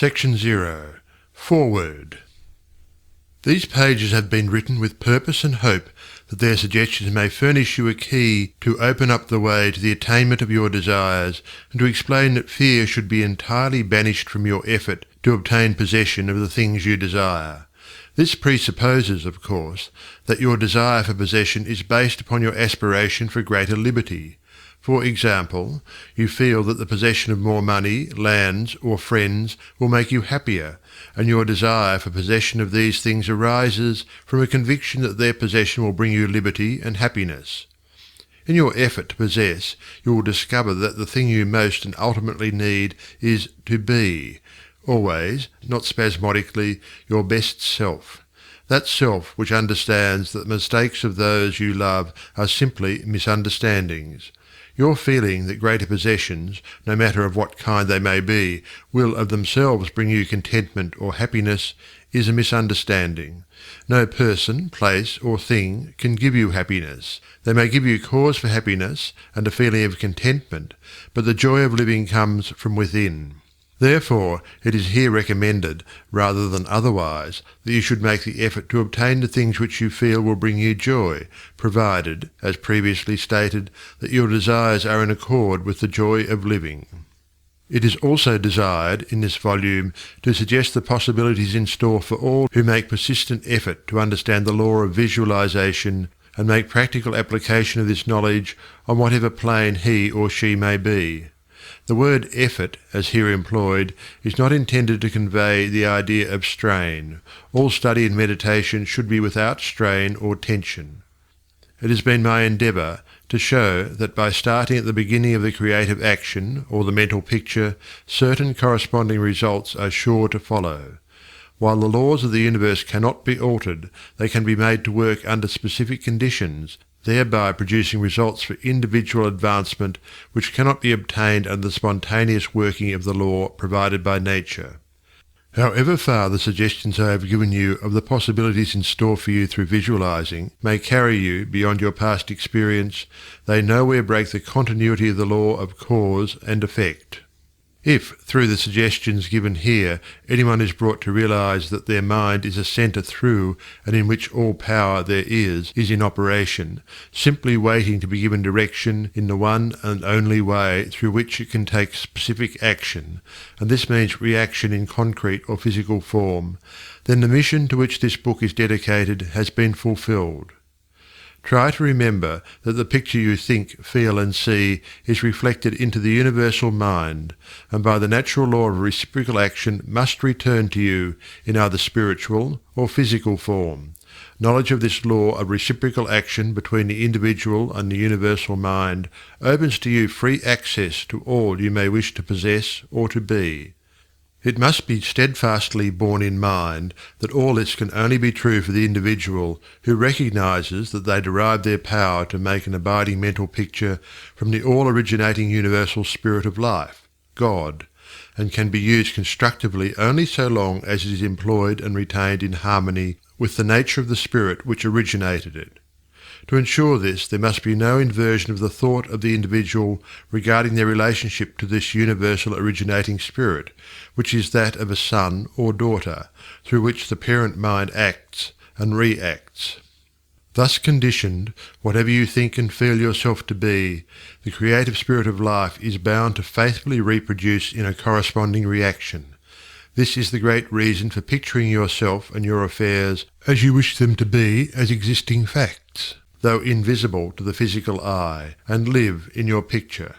Section 0. Foreword. These pages have been written with purpose and hope that their suggestions may furnish you a key to open up the way to the attainment of your desires, and to explain that fear should be entirely banished from your effort to obtain possession of the things you desire. This presupposes, of course, that your desire for possession is based upon your aspiration for greater liberty. For example, you feel that the possession of more money, lands, or friends will make you happier, and your desire for possession of these things arises from a conviction that their possession will bring you liberty and happiness. In your effort to possess, you will discover that the thing you most and ultimately need is to be, always, not spasmodically, your best self. That self which understands that the mistakes of those you love are simply misunderstandings. Your feeling that greater possessions, no matter of what kind they may be, will of themselves bring you contentment or happiness is a misunderstanding. No person, place, or thing can give you happiness. They may give you cause for happiness and a feeling of contentment, but the joy of living comes from within. Therefore, it is here recommended, rather than otherwise, that you should make the effort to obtain the things which you feel will bring you joy, provided, as previously stated, that your desires are in accord with the joy of living. It is also desired, in this volume, to suggest the possibilities in store for all who make persistent effort to understand the law of visualization and make practical application of this knowledge on whatever plane he or she may be. The word effort, as here employed, is not intended to convey the idea of strain. All study and meditation should be without strain or tension. It has been my endeavour to show that by starting at the beginning of the creative action, or the mental picture, certain corresponding results are sure to follow. While the laws of the universe cannot be altered, they can be made to work under specific conditions, thereby producing results for individual advancement which cannot be obtained under the spontaneous working of the law provided by nature. However far the suggestions I have given you of the possibilities in store for you through visualizing may carry you beyond your past experience, they nowhere break the continuity of the law of cause and effect. If, through the suggestions given here, anyone is brought to realize that their mind is a centre through and in which all power there is in operation, simply waiting to be given direction in the one and only way through which it can take specific action, and this means reaction in concrete or physical form, then the mission to which this book is dedicated has been fulfilled. Try to remember that the picture you think, feel and see is reflected into the universal mind, and by the natural law of reciprocal action must return to you in either spiritual or physical form. Knowledge of this law of reciprocal action between the individual and the universal mind opens to you free access to all you may wish to possess or to be. It must be steadfastly borne in mind that all this can only be true for the individual who recognizes that they derive their power to make an abiding mental picture from the all-originating universal spirit of life, God, and can be used constructively only so long as it is employed and retained in harmony with the nature of the spirit which originated it. To ensure this, there must be no inversion of the thought of the individual regarding their relationship to this universal originating spirit, which is that of a son or daughter, through which the parent mind acts and reacts. Thus conditioned, whatever you think and feel yourself to be, the creative spirit of life is bound to faithfully reproduce in a corresponding reaction. This is the great reason for picturing yourself and your affairs as you wish them to be as existing facts, though invisible to the physical eye, and live in your picture.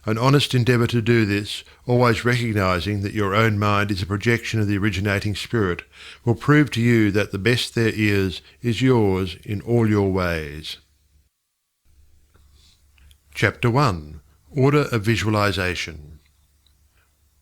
An honest endeavour to do this, always recognizing that your own mind is a projection of the originating spirit, will prove to you that the best there is yours in all your ways. Chapter 1. Order of Visualization.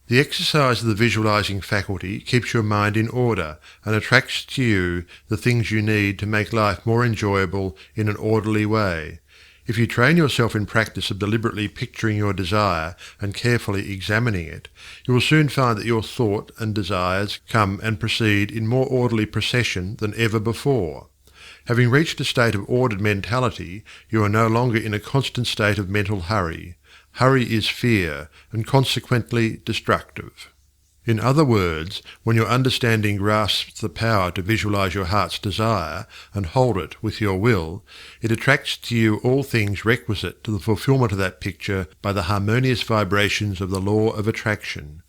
The exercise of the visualizing faculty keeps your mind in order and attracts to you the things you need to make life more enjoyable in an orderly way. If you train yourself in practice of deliberately picturing your desire and carefully examining it, you will soon find that your thought and desires come and proceed in more orderly procession than ever before. Having reached a state of ordered mentality, you are no longer in a constant state of mental hurry. Hurry is fear, and consequently destructive. In other words, when your understanding grasps the power to visualize your heart's desire and hold it with your will, it attracts to you all things requisite to the fulfillment of that picture by the harmonious vibrations of the law of attraction.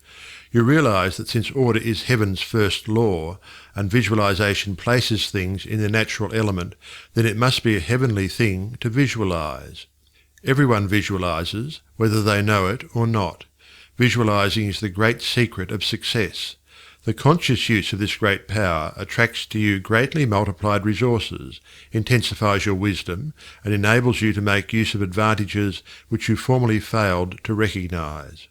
You realize that since order is heaven's first law, and visualization places things in their natural element, then it must be a heavenly thing to visualize. Everyone visualizes, whether they know it or not. Visualizing is the great secret of success. The conscious use of this great power attracts to you greatly multiplied resources, intensifies your wisdom, and enables you to make use of advantages which you formerly failed to recognize.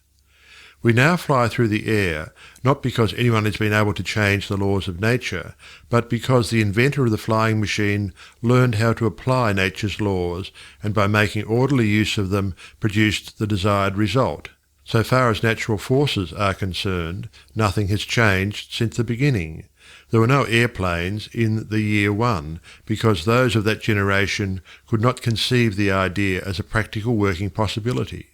We now fly through the air, not because anyone has been able to change the laws of nature, but because the inventor of the flying machine learned how to apply nature's laws, and by making orderly use of them produced the desired result. So far as natural forces are concerned, nothing has changed since the beginning. There were no airplanes in the year one, because those of that generation could not conceive the idea as a practical working possibility.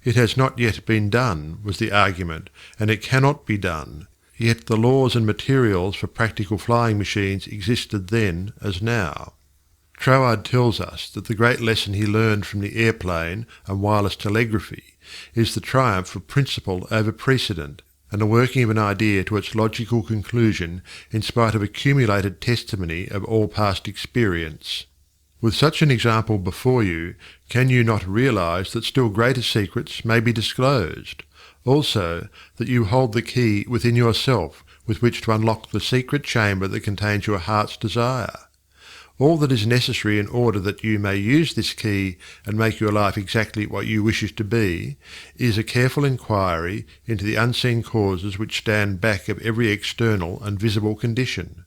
It has not yet been done, was the argument, and it cannot be done. Yet the laws and materials for practical flying machines existed then as now. Troward tells us that the great lesson he learned from the airplane and wireless telegraphy is the triumph of principle over precedent, and the working of an idea to its logical conclusion in spite of accumulated testimony of all past experience. With such an example before you, can you not realize that still greater secrets may be disclosed? Also, that you hold the key within yourself with which to unlock the secret chamber that contains your heart's desire. All that is necessary in order that you may use this key and make your life exactly what you wish it to be, is a careful inquiry into the unseen causes which stand back of every external and visible condition.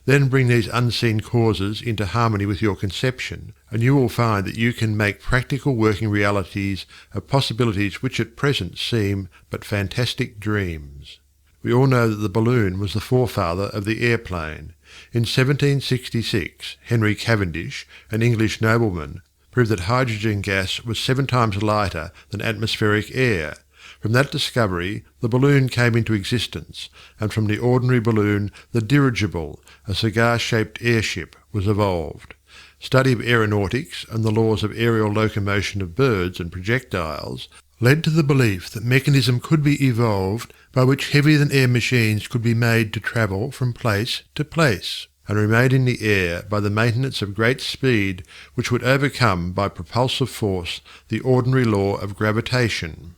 Then bring these unseen causes into harmony with your conception, and you will find that you can make practical working realities of possibilities which at present seem but fantastic dreams. We all know that the balloon was the forefather of the airplane. In 1766, Henry Cavendish, an English nobleman, proved that hydrogen gas was 7 times lighter than atmospheric air. From that discovery, the balloon came into existence, and from the ordinary balloon, the dirigible, a cigar-shaped airship, was evolved. Study of aeronautics and the laws of aerial locomotion of birds and projectiles led to the belief that mechanism could be evolved by which heavier-than-air machines could be made to travel from place to place, and remain in the air by the maintenance of great speed which would overcome by propulsive force the ordinary law of gravitation.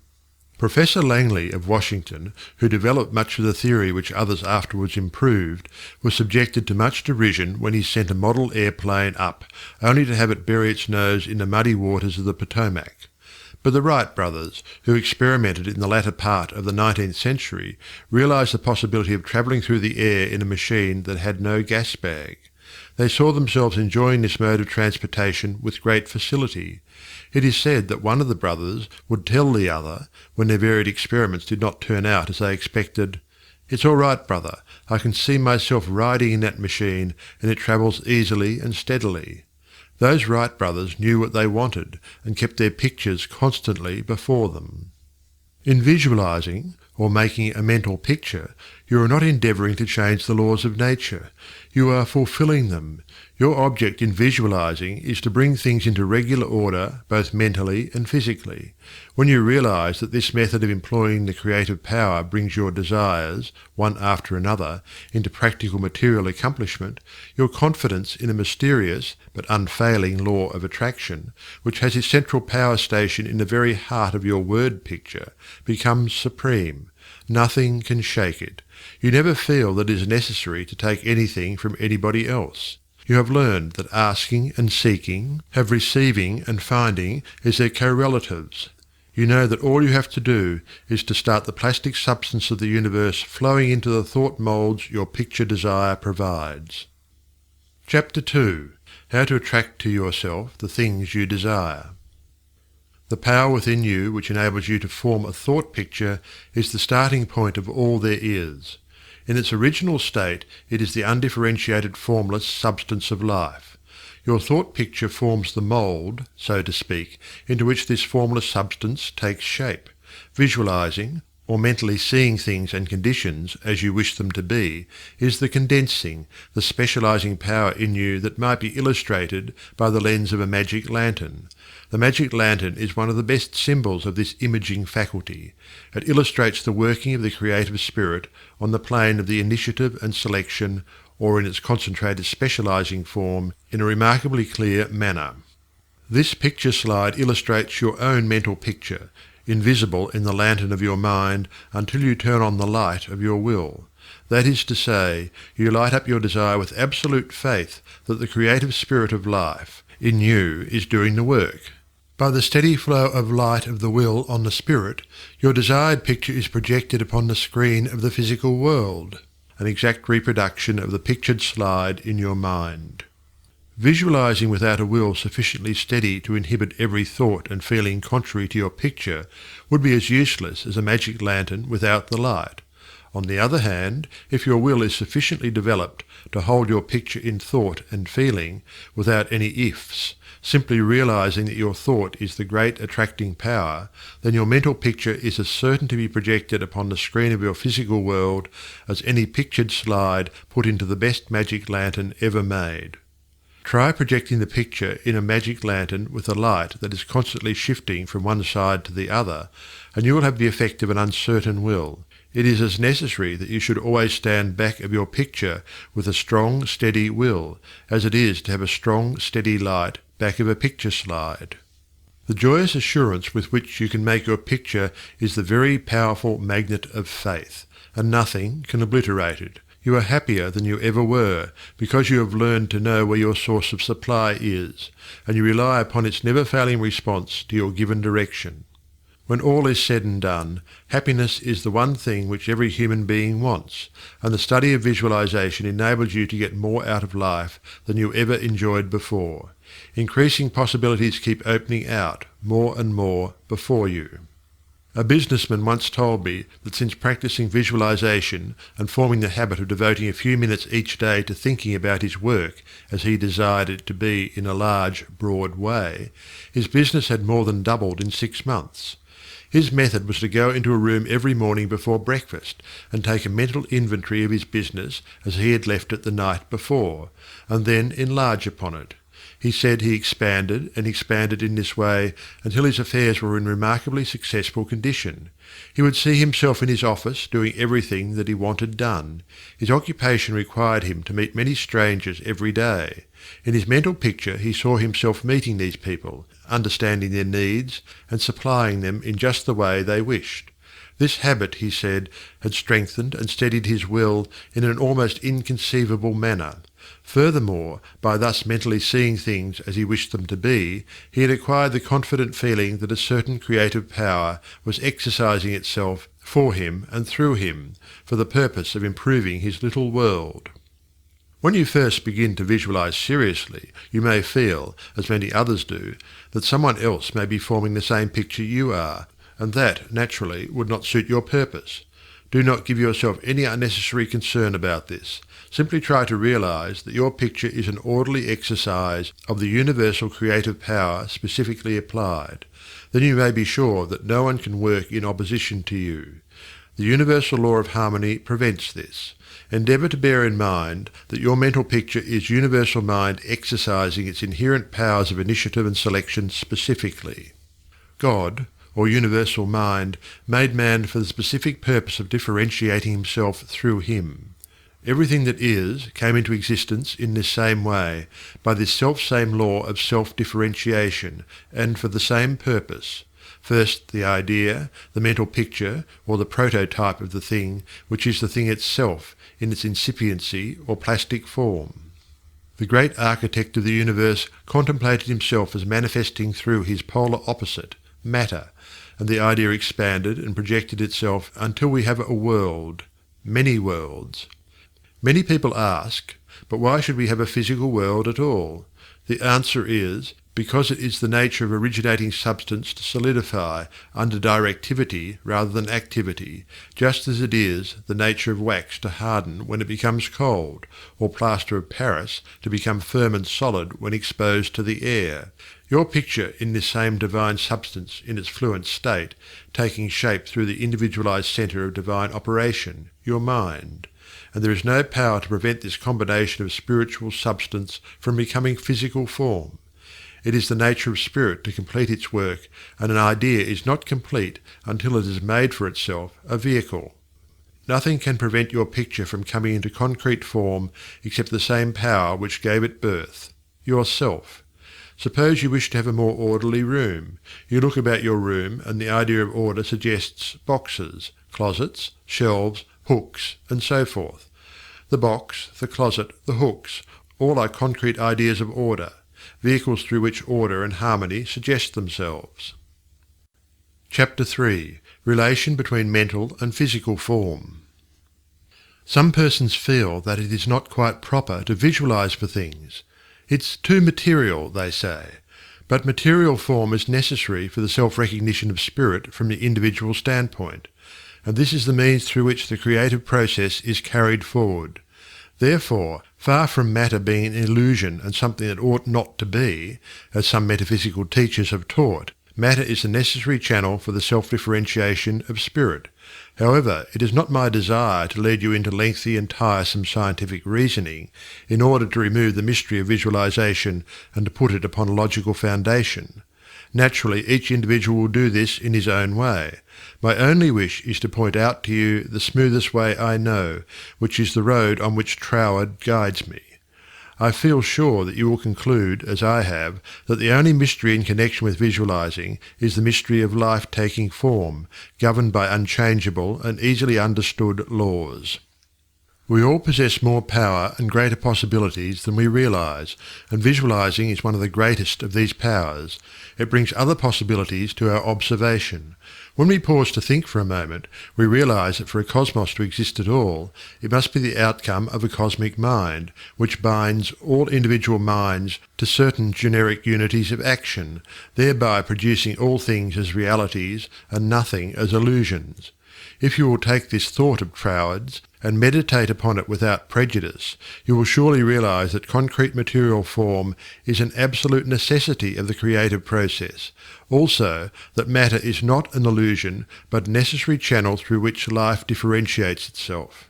Professor Langley of Washington, who developed much of the theory which others afterwards improved, was subjected to much derision when he sent a model airplane up, only to have it bury its nose in the muddy waters of the Potomac. But the Wright brothers, who experimented in the latter part of the 19th century, realized the possibility of travelling through the air in a machine that had no gas bag. They saw themselves enjoying this mode of transportation with great facility. It is said that one of the brothers would tell the other, when their varied experiments did not turn out as they expected, "It's all right, brother, I can see myself riding in that machine, and it travels easily and steadily." Those Wright brothers knew what they wanted, and kept their pictures constantly before them. In visualizing, or making a mental picture, you are not endeavouring to change the laws of nature. You are fulfilling them. Your object in visualizing is to bring things into regular order, both mentally and physically. When you realize that this method of employing the creative power brings your desires, one after another, into practical material accomplishment, your confidence in a mysterious but unfailing law of attraction, which has its central power station in the very heart of your word picture, becomes supreme. Nothing can shake it. You never feel that it is necessary to take anything from anybody else. You have learned that asking and seeking have receiving and finding as their correlatives. You know that all you have to do is to start the plastic substance of the universe flowing into the thought moulds your picture desire provides. Chapter 2. How to attract to yourself the things you desire. The power within you which enables you to form a thought picture is the starting point of all there is. In its original state, it is the undifferentiated formless substance of life. Your thought picture forms the mould, so to speak, into which this formless substance takes shape. Visualizing, or mentally seeing things and conditions as you wish them to be, is the condensing, the specializing power in you that might be illustrated by the lens of a magic lantern. The magic lantern is one of the best symbols of this imaging faculty. It illustrates the working of the creative spirit on the plane of the initiative and selection, or in its concentrated specializing form, in a remarkably clear manner. This picture slide illustrates your own mental picture, invisible in the lantern of your mind until you turn on the light of your will. That is to say, you light up your desire with absolute faith that the creative spirit of life in you is doing the work. By the steady flow of light of the will on the spirit, your desired picture is projected upon the screen of the physical world, an exact reproduction of the pictured slide in your mind. Visualizing without a will sufficiently steady to inhibit every thought and feeling contrary to your picture would be as useless as a magic lantern without the light. On the other hand, if your will is sufficiently developed to hold your picture in thought and feeling without any ifs, simply realizing that your thought is the great attracting power, then your mental picture is as certain to be projected upon the screen of your physical world as any pictured slide put into the best magic lantern ever made. Try projecting the picture in a magic lantern with a light that is constantly shifting from one side to the other, and you will have the effect of an uncertain will. It is as necessary that you should always stand back of your picture with a strong, steady will, as it is to have a strong, steady light back of a picture slide. The joyous assurance with which you can make your picture is the very powerful magnet of faith, and nothing can obliterate it. You are happier than you ever were, because you have learned to know where your source of supply is, and you rely upon its never-failing response to your given direction. When all is said and done, happiness is the one thing which every human being wants, and the study of visualization enables you to get more out of life than you ever enjoyed before. Increasing possibilities keep opening out, more and more, before you. A businessman once told me that since practicing visualization and forming the habit of devoting a few minutes each day to thinking about his work as he desired it to be in a large, broad way, his business had more than doubled in 6 months. His method was to go into a room every morning before breakfast and take a mental inventory of his business as he had left it the night before, and then enlarge upon it. He said he expanded and expanded in this way until his affairs were in remarkably successful condition. He would see himself in his office doing everything that he wanted done. His occupation required him to meet many strangers every day. In his mental picture he saw himself meeting these people, understanding their needs, and supplying them in just the way they wished. This habit, he said, had strengthened and steadied his will in an almost inconceivable manner. Furthermore, by thus mentally seeing things as he wished them to be, he had acquired the confident feeling that a certain creative power was exercising itself for him and through him, for the purpose of improving his little world. When you first begin to visualize seriously, you may feel, as many others do, that someone else may be forming the same picture you are, and that, naturally, would not suit your purpose. Do not give yourself any unnecessary concern about this. Simply try to realize that your picture is an orderly exercise of the universal creative power specifically applied. Then you may be sure that no one can work in opposition to you. The universal law of harmony prevents this. Endeavour to bear in mind that your mental picture is universal mind exercising its inherent powers of initiative and selection specifically. God, or universal mind, made man for the specific purpose of differentiating himself through him. Everything that is came into existence in this same way, by this self-same law of self-differentiation, and for the same purpose. First the idea, the mental picture, or the prototype of the thing, which is the thing itself, in its incipiency or plastic form. The great architect of the universe contemplated himself as manifesting through his polar opposite, matter, and the idea expanded and projected itself until we have a world, many worlds. Many people ask, but why should we have a physical world at all? The answer is, because it is the nature of originating substance to solidify under directivity rather than activity, just as it is the nature of wax to harden when it becomes cold, or plaster of Paris to become firm and solid when exposed to the air. Your picture in this same divine substance in its fluent state, taking shape through the individualized center of divine operation, your mind. And there is no power to prevent this combination of spiritual substance from becoming physical form. It is the nature of spirit to complete its work, and an idea is not complete until it has made for itself a vehicle. Nothing can prevent your picture from coming into concrete form except the same power which gave it birth, yourself. Suppose you wish to have a more orderly room. You look about your room, and the idea of order suggests boxes, closets, shelves, hooks, and so forth. The box, the closet, the hooks, all are concrete ideas of order, vehicles through which order and harmony suggest themselves. Chapter 3. Relation between mental and physical form. Some persons feel that it is not quite proper to visualize for things. It's too material, they say. But material form is necessary for the self-recognition of spirit from the individual standpoint, and this is the means through which the creative process is carried forward. Therefore, far from matter being an illusion and something that ought not to be, as some metaphysical teachers have taught, matter is the necessary channel for the self-differentiation of spirit. However, it is not my desire to lead you into lengthy and tiresome scientific reasoning in order to remove the mystery of visualization and to put it upon a logical foundation. Naturally, each individual will do this in his own way. My only wish is to point out to you the smoothest way I know, which is the road on which Troward guides me. I feel sure that you will conclude, as I have, that the only mystery in connection with visualizing is the mystery of life taking form, governed by unchangeable and easily understood laws. We all possess more power and greater possibilities than we realize, and visualizing is one of the greatest of these powers. It brings other possibilities to our observation. When we pause to think for a moment, we realize that for a cosmos to exist at all, it must be the outcome of a cosmic mind, which binds all individual minds to certain generic unities of action, thereby producing all things as realities and nothing as illusions. If you will take this thought of Troward's and meditate upon it without prejudice, you will surely realize that concrete material form is an absolute necessity of the creative process. Also, that matter is not an illusion, but a necessary channel through which life differentiates itself.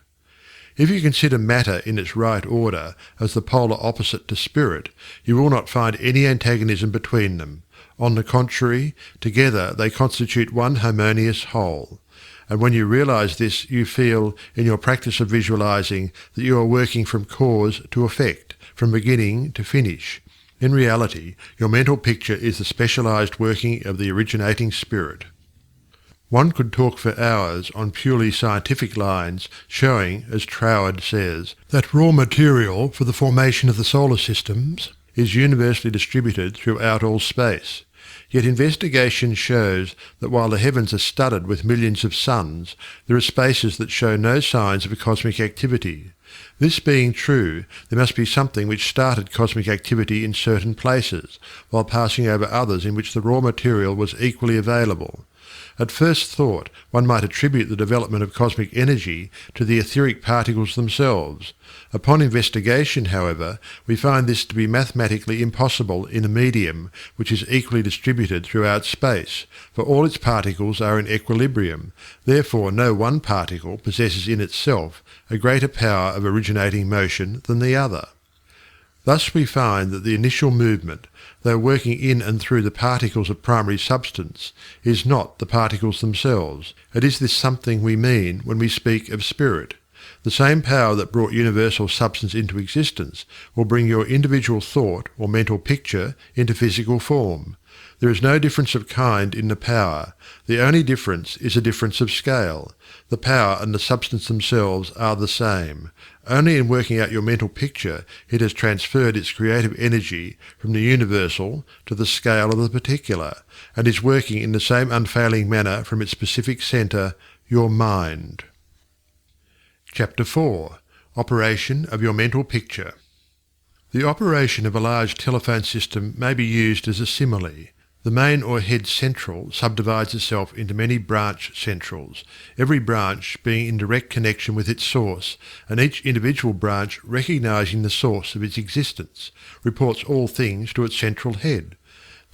If you consider matter in its right order as the polar opposite to spirit, you will not find any antagonism between them. On the contrary, together they constitute one harmonious whole. And when you realize this, you feel, in your practice of visualizing, that you are working from cause to effect, from beginning to finish. In reality, your mental picture is the specialized working of the originating spirit. One could talk for hours on purely scientific lines, showing, as Troward says, that raw material for the formation of the solar systems is universally distributed throughout all space. Yet investigation shows that while the heavens are studded with millions of suns, there are spaces that show no signs of a cosmic activity. This being true, there must be something which started cosmic activity in certain places, while passing over others in which the raw material was equally available. At first thought, one might attribute the development of cosmic energy to the etheric particles themselves. Upon investigation, however, we find this to be mathematically impossible in a medium which is equally distributed throughout space, for all its particles are in equilibrium. Therefore no one particle possesses in itself a greater power of originating motion than the other. Thus we find that the initial movement, though working in and through the particles of primary substance, is not the particles themselves. It is this something we mean when we speak of spirit. The same power that brought universal substance into existence will bring your individual thought or mental picture into physical form. There is no difference of kind in the power. The only difference is a difference of scale. The power and the substance themselves are the same. Only in working out your mental picture it has transferred its creative energy from the universal to the scale of the particular, and is working in the same unfailing manner from its specific centre, your mind. Chapter 4. Operation of your mental picture. The operation of a large telephone system may be used as a simile. The main or head central subdivides itself into many branch centrals, every branch being in direct connection with its source, and each individual branch recognizing the source of its existence, reports all things to its central head.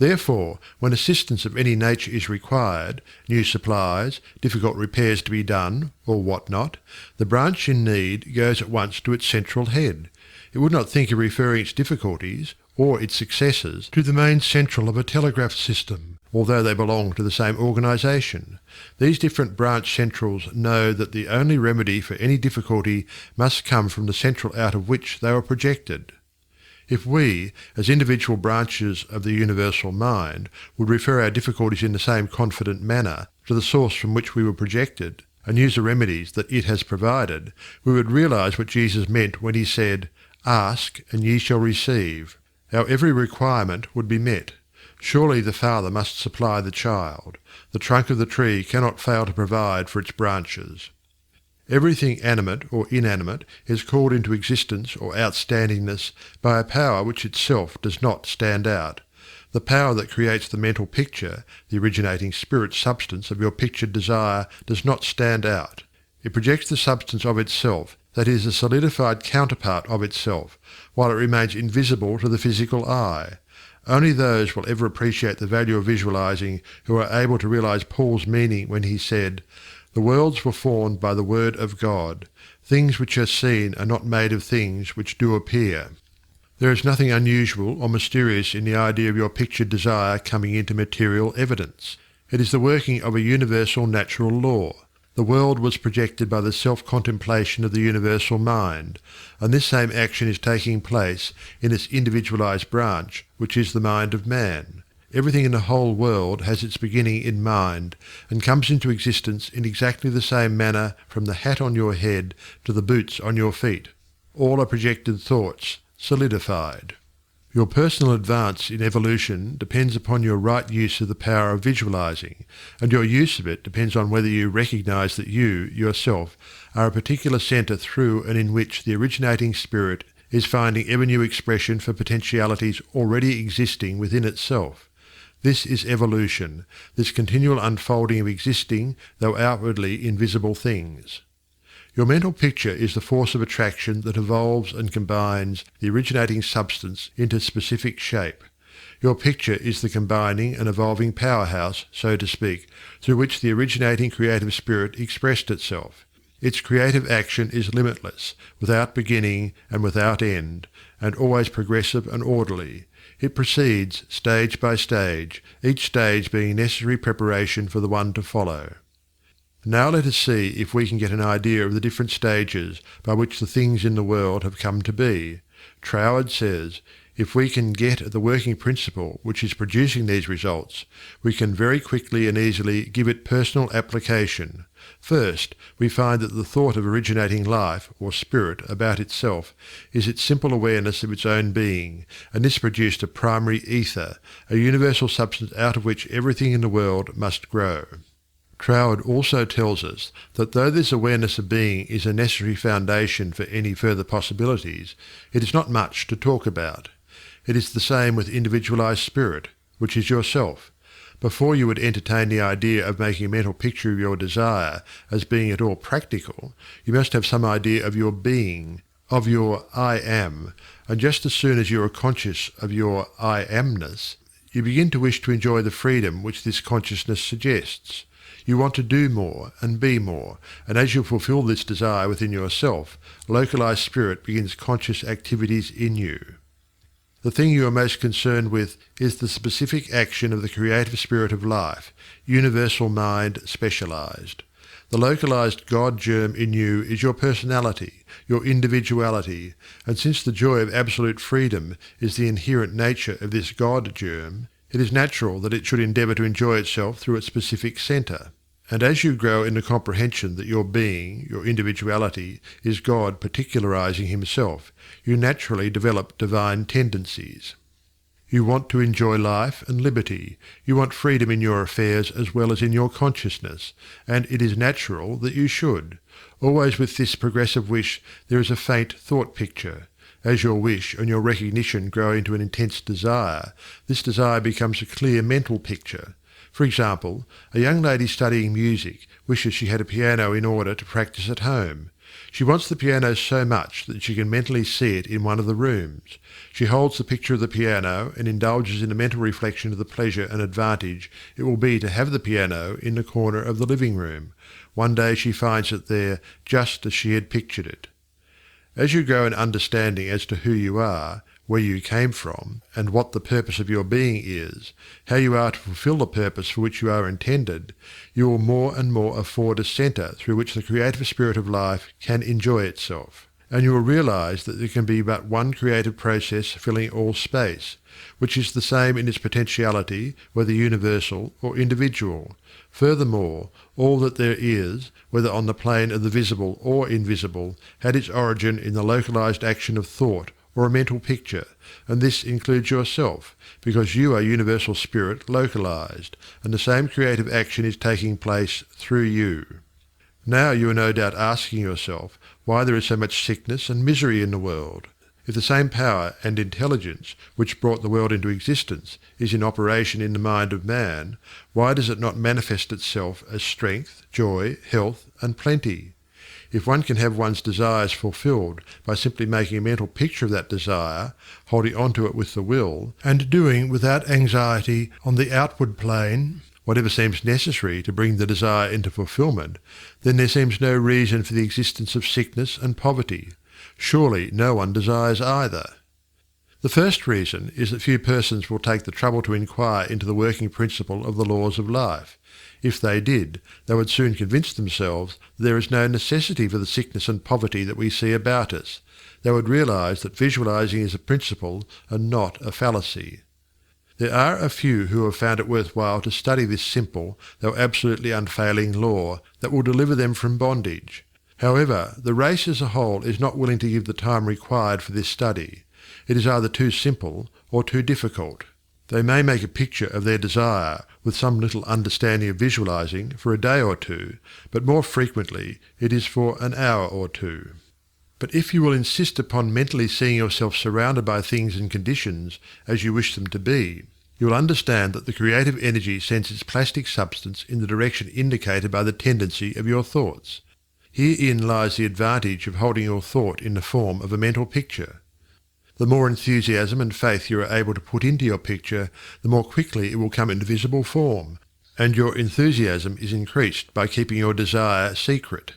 Therefore, when assistance of any nature is required, new supplies, difficult repairs to be done, or what not, the branch in need goes at once to its central head. It would not think of referring its difficulties, or its successes, to the main central of a telegraph system, although they belong to the same organisation. These different branch centrals know that the only remedy for any difficulty must come from the central out of which they were projected. If we, as individual branches of the universal mind, would refer our difficulties in the same confident manner to the source from which we were projected, and use the remedies that it has provided, we would realize what Jesus meant when he said, "Ask, and ye shall receive." Our every requirement would be met. Surely the Father must supply the child. The trunk of the tree cannot fail to provide for its branches. Everything animate or inanimate is called into existence or outstandingness by a power which itself does not stand out. The power that creates the mental picture, the originating spirit substance of your pictured desire, does not stand out. It projects the substance of itself, that is, a solidified counterpart of itself, while it remains invisible to the physical eye. Only those will ever appreciate the value of visualizing who are able to realize Paul's meaning when he said, "The worlds were formed by the word of God. Things which are seen are not made of things which do appear." There is nothing unusual or mysterious in the idea of your pictured desire coming into material evidence. It is the working of a universal natural law. The world was projected by the self-contemplation of the universal mind, and this same action is taking place in its individualized branch, which is the mind of man. Everything in the whole world has its beginning in mind, and comes into existence in exactly the same manner from the hat on your head to the boots on your feet. All are projected thoughts, solidified. Your personal advance in evolution depends upon your right use of the power of visualizing, and your use of it depends on whether you recognize that you, yourself, are a particular center through and in which the originating spirit is finding ever new expression for potentialities already existing within itself. This is evolution, this continual unfolding of existing, though outwardly invisible things. Your mental picture is the force of attraction that evolves and combines the originating substance into specific shape. Your picture is the combining and evolving powerhouse, so to speak, through which the originating creative spirit expressed itself. Its creative action is limitless, without beginning and without end, and always progressive and orderly. It proceeds stage by stage, each stage being necessary preparation for the one to follow. Now let us see if we can get an idea of the different stages by which the things in the world have come to be. Troward says, if we can get at the working principle which is producing these results, we can very quickly and easily give it personal application. First, we find that the thought of originating life, or spirit, about itself, is its simple awareness of its own being, and this produced a primary ether, a universal substance out of which everything in the world must grow. Troward also tells us that though this awareness of being is a necessary foundation for any further possibilities, it is not much to talk about. It is the same with individualized spirit, which is yourself. Before you would entertain the idea of making a mental picture of your desire as being at all practical, you must have some idea of your being, of your I am, and just as soon as you are conscious of your I amness, you begin to wish to enjoy the freedom which this consciousness suggests. You want to do more and be more, and as you fulfill this desire within yourself, localized spirit begins conscious activities in you. The thing you are most concerned with is the specific action of the creative spirit of life, universal mind specialized. The localized God germ in you is your personality, your individuality, and since the joy of absolute freedom is the inherent nature of this God germ, it is natural that it should endeavour to enjoy itself through its specific centre. And as you grow in the comprehension that your being, your individuality, is God particularizing himself, you naturally develop divine tendencies. You want to enjoy life and liberty. You want freedom in your affairs as well as in your consciousness, and it is natural that you should. Always with this progressive wish there is a faint thought picture. As your wish and your recognition grow into an intense desire, this desire becomes a clear mental picture. For example, a young lady studying music wishes she had a piano in order to practice at home. She wants the piano so much that she can mentally see it in one of the rooms. She holds the picture of the piano and indulges in a mental reflection of the pleasure and advantage it will be to have the piano in the corner of the living room. One day she finds it there just as she had pictured it. As you grow in understanding as to who you are, where you came from, and what the purpose of your being is, how you are to fulfill the purpose for which you are intended, you will more and more afford a centre through which the creative spirit of life can enjoy itself. And you will realize that there can be but one creative process filling all space, which is the same in its potentiality, whether universal or individual. Furthermore, all that there is, whether on the plane of the visible or invisible, had its origin in the localized action of thought or a mental picture, and this includes yourself, because you are universal spirit localized, and the same creative action is taking place through you. Now you are no doubt asking yourself why there is so much sickness and misery in the world. If the same power and intelligence which brought the world into existence is in operation in the mind of man, why does it not manifest itself as strength, joy, health, and plenty? If one can have one's desires fulfilled by simply making a mental picture of that desire, holding on to it with the will, and doing without anxiety on the outward plane whatever seems necessary to bring the desire into fulfillment, then there seems no reason for the existence of sickness and poverty. Surely no one desires either. The first reason is that few persons will take the trouble to inquire into the working principle of the laws of life. If they did, they would soon convince themselves that there is no necessity for the sickness and poverty that we see about us. They would realize that visualizing is a principle and not a fallacy. There are a few who have found it worthwhile to study this simple, though absolutely unfailing law that will deliver them from bondage. However, the race as a whole is not willing to give the time required for this study. It is either too simple or too difficult. They may make a picture of their desire with some little understanding of visualizing for a day or two, but more frequently it is for an hour or two. But if you will insist upon mentally seeing yourself surrounded by things and conditions as you wish them to be, you will understand that the creative energy sends its plastic substance in the direction indicated by the tendency of your thoughts. Herein lies the advantage of holding your thought in the form of a mental picture. The more enthusiasm and faith you are able to put into your picture, the more quickly it will come into visible form, and your enthusiasm is increased by keeping your desire secret.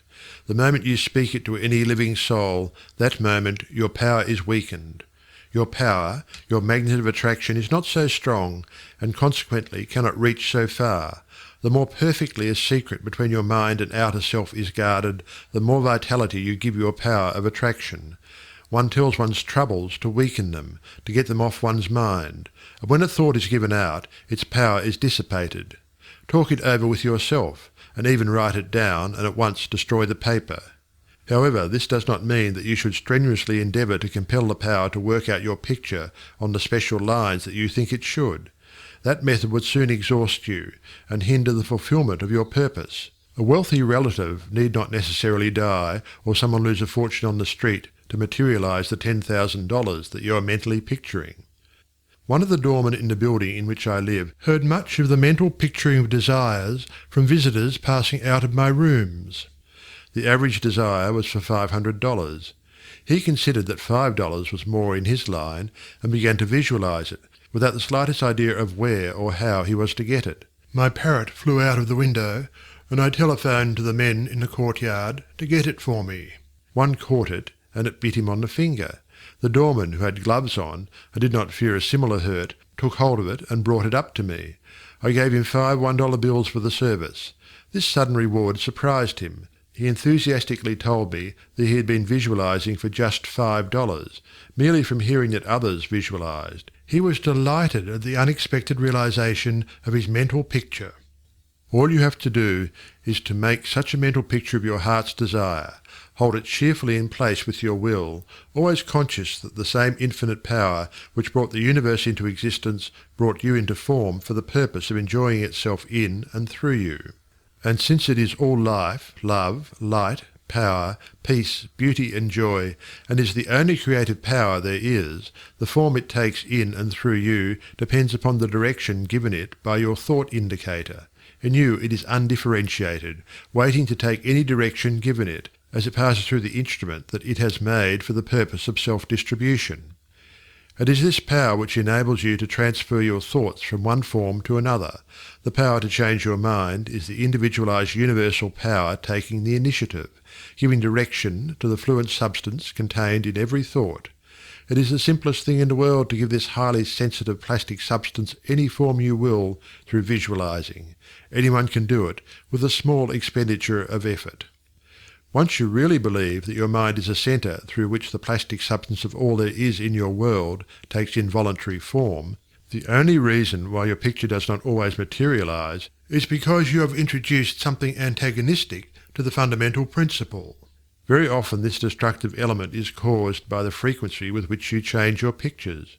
The moment you speak it to any living soul, that moment your power is weakened. Your power, your magnet of attraction is not so strong, and consequently cannot reach so far. The more perfectly a secret between your mind and outer self is guarded, the more vitality you give your power of attraction. One tells one's troubles to weaken them, to get them off one's mind, and when a thought is given out, its power is dissipated. Talk it over with yourself, and even write it down and at once destroy the paper. However, this does not mean that you should strenuously endeavour to compel the power to work out your picture on the special lines that you think it should. That method would soon exhaust you, and hinder the fulfilment of your purpose. A wealthy relative need not necessarily die, or someone lose a fortune on the street, to materialize the $10,000 that you are mentally picturing. One of the doormen in the building in which I live heard much of the mental picturing of desires from visitors passing out of my rooms. The average desire was for $500. He considered that $5 was more in his line, and began to visualize it, without the slightest idea of where or how he was to get it. My parrot flew out of the window, and I telephoned to the men in the courtyard to get it for me. One caught it, and it bit him on the finger. The doorman, who had gloves on, and did not fear a similar hurt, took hold of it and brought it up to me. I gave him 5 $1 bills for the service. This sudden reward surprised him. He enthusiastically told me that he had been visualizing for just $5, merely from hearing that others visualized. He was delighted at the unexpected realization of his mental picture. All you have to do is to make such a mental picture of your heart's desire, hold it cheerfully in place with your will, always conscious that the same infinite power which brought the universe into existence brought you into form for the purpose of enjoying itself in and through you. And since it is all life, love, light, power, peace, beauty and joy, and is the only creative power there is, the form it takes in and through you depends upon the direction given it by your thought indicator. In you it is undifferentiated, waiting to take any direction given it, as it passes through the instrument that it has made for the purpose of self-distribution. It is this power which enables you to transfer your thoughts from one form to another. The power to change your mind is the individualized universal power taking the initiative, giving direction to the fluent substance contained in every thought. It is the simplest thing in the world to give this highly sensitive plastic substance any form you will through visualizing. Anyone can do it with a small expenditure of effort. Once you really believe that your mind is a centre through which the plastic substance of all there is in your world takes involuntary form, the only reason why your picture does not always materialize is because you have introduced something antagonistic to the fundamental principle. Very often this destructive element is caused by the frequency with which you change your pictures.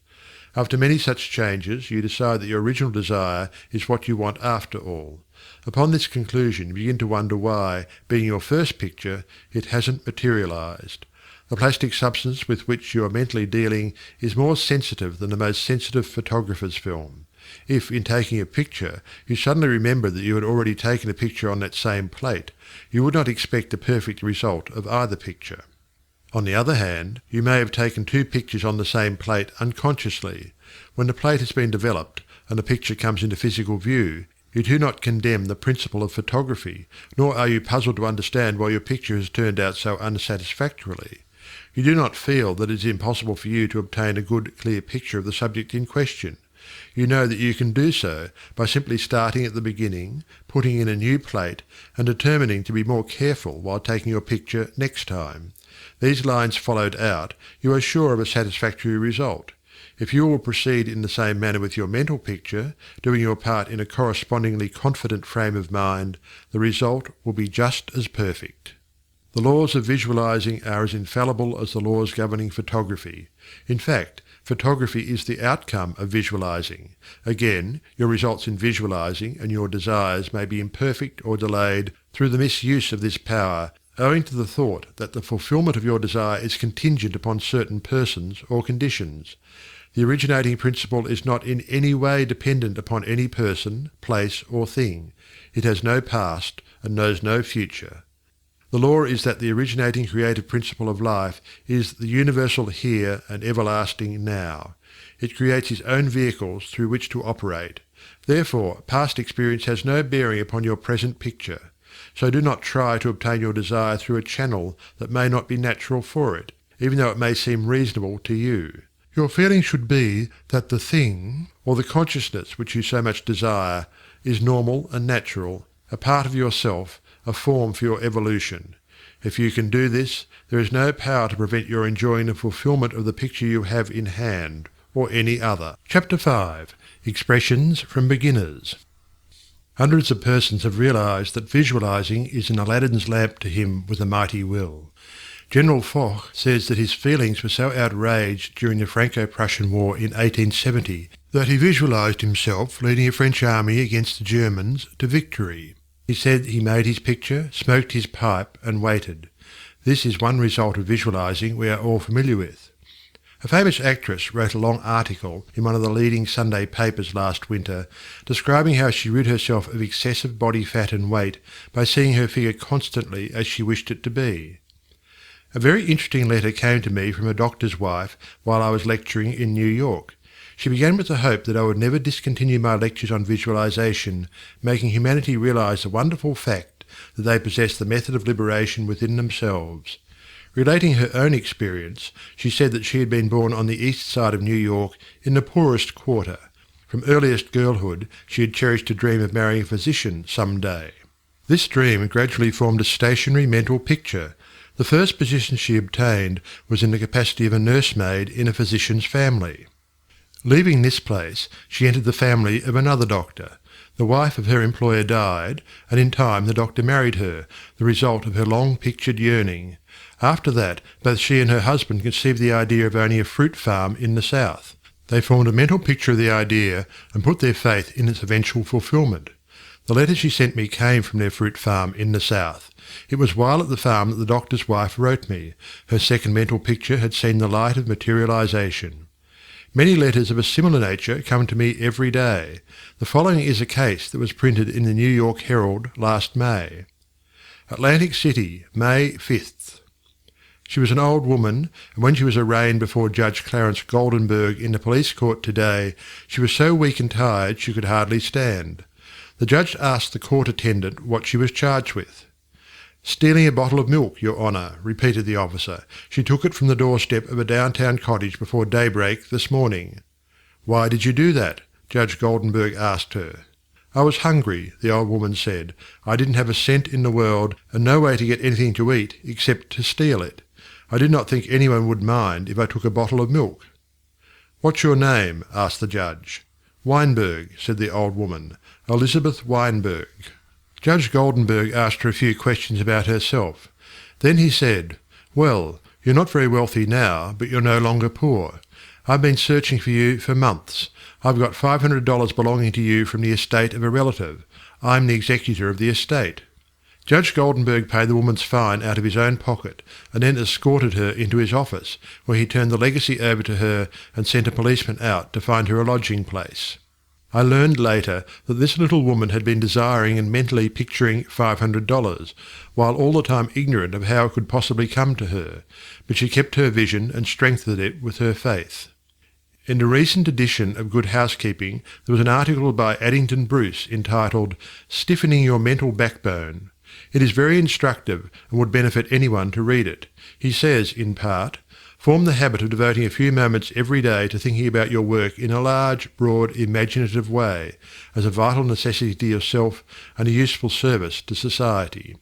After many such changes, you decide that your original desire is what you want after all. Upon this conclusion, you begin to wonder why, being your first picture, it hasn't materialized. The plastic substance with which you are mentally dealing is more sensitive than the most sensitive photographer's film. If, in taking a picture, you suddenly remember that you had already taken a picture on that same plate, you would not expect the perfect result of either picture. On the other hand, you may have taken two pictures on the same plate unconsciously. When the plate has been developed and the picture comes into physical view, you do not condemn the principle of photography, nor are you puzzled to understand why your picture has turned out so unsatisfactorily. You do not feel that it is impossible for you to obtain a good, clear picture of the subject in question. You know that you can do so by simply starting at the beginning, putting in a new plate, and determining to be more careful while taking your picture next time. These lines followed out, you are sure of a satisfactory result. If you will proceed in the same manner with your mental picture, doing your part in a correspondingly confident frame of mind, the result will be just as perfect. The laws of visualizing are as infallible as the laws governing photography. In fact, photography is the outcome of visualizing. Again, your results in visualizing and your desires may be imperfect or delayed through the misuse of this power, owing to the thought that the fulfillment of your desire is contingent upon certain persons or conditions. The originating principle is not in any way dependent upon any person, place, or thing. It has no past and knows no future. The law is that the originating creative principle of life is the universal here and everlasting now. It creates its own vehicles through which to operate. Therefore, past experience has no bearing upon your present picture. So do not try to obtain your desire through a channel that may not be natural for it, even though it may seem reasonable to you. Your feeling should be that the thing, or the consciousness which you so much desire, is normal and natural, a part of yourself, a form for your evolution. If you can do this, there is no power to prevent your enjoying the fulfillment of the picture you have in hand, or any other. Chapter 5. Expressions from Beginners. Hundreds of persons have realized that visualizing is an Aladdin's lamp to him with a mighty will. General Foch says that his feelings were so outraged during the Franco-Prussian War in 1870 that he visualized himself leading a French army against the Germans to victory. He said he made his picture, smoked his pipe, and waited. This is one result of visualizing we are all familiar with. A famous actress wrote a long article in one of the leading Sunday papers last winter, describing how she rid herself of excessive body fat and weight by seeing her figure constantly as she wished it to be. A very interesting letter came to me from a doctor's wife while I was lecturing in New York. She began with the hope that I would never discontinue my lectures on visualization, making humanity realize the wonderful fact that they possess the method of liberation within themselves. Relating her own experience, she said that she had been born on the east side of New York in the poorest quarter. From earliest girlhood, she had cherished a dream of marrying a physician some day. This dream gradually formed a stationary mental picture. The first position she obtained was in the capacity of a nursemaid in a physician's family. Leaving this place, she entered the family of another doctor. The wife of her employer died, and in time the doctor married her, the result of her long-pictured yearning. After that, both she and her husband conceived the idea of owning a fruit farm in the south. They formed a mental picture of the idea and put their faith in its eventual fulfilment. The letter she sent me came from their fruit farm in the south. It was while at the farm that the doctor's wife wrote me. Her second mental picture had seen the light of materialization. Many letters of a similar nature come to me every day. The following is a case that was printed in the New York Herald last May. Atlantic City, May 5th. She was an old woman, and when she was arraigned before Judge Clarence Goldenberg in the police court today, she was so weak and tired she could hardly stand. The judge asked the court attendant what she was charged with. "Stealing a bottle of milk, Your Honour," repeated the officer. "She took it from the doorstep of a downtown cottage before daybreak this morning." "Why did you do that?" Judge Goldenberg asked her. "I was hungry," the old woman said. "I didn't have a cent in the world, and no way to get anything to eat except to steal it. I did not think anyone would mind if I took a bottle of milk." "What's your name?" asked the judge. "Weinberg," said the old woman. "Elizabeth Weinberg." Judge Goldenberg asked her a few questions about herself. Then he said, "Well, you're not very wealthy now, but you're no longer poor. I've been searching for you for months. I've got $500 belonging to you from the estate of a relative. I'm the executor of the estate." Judge Goldenberg paid the woman's fine out of his own pocket and then escorted her into his office, where he turned the legacy over to her and sent a policeman out to find her a lodging place. I learned later that this little woman had been desiring and mentally picturing $500, while all the time ignorant of how it could possibly come to her, but she kept her vision and strengthened it with her faith. In a recent edition of Good Housekeeping there was an article by Addington Bruce entitled "Stiffening Your Mental Backbone." It is very instructive and would benefit anyone to read it. He says, in part, "Form the habit of devoting a few moments every day to thinking about your work in a large, broad, imaginative way, as a vital necessity to yourself and a useful service to society."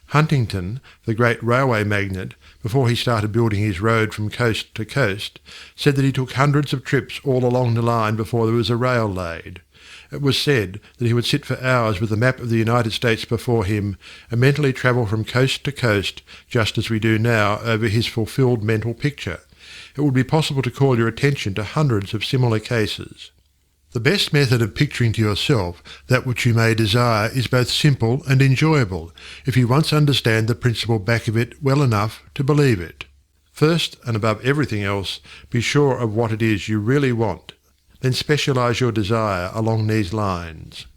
Huntington, the great railway magnate, before he started building his road from coast to coast, said that he took hundreds of trips all along the line before there was a rail laid. It was said that he would sit for hours with the map of the United States before him and mentally travel from coast to coast, just as we do now over his fulfilled mental picture. It would be possible to call your attention to hundreds of similar cases. The best method of picturing to yourself that which you may desire is both simple and enjoyable, if you once understand the principle back of it well enough to believe it. First, and above everything else, be sure of what it is you really want. Then specialize your desire along these lines.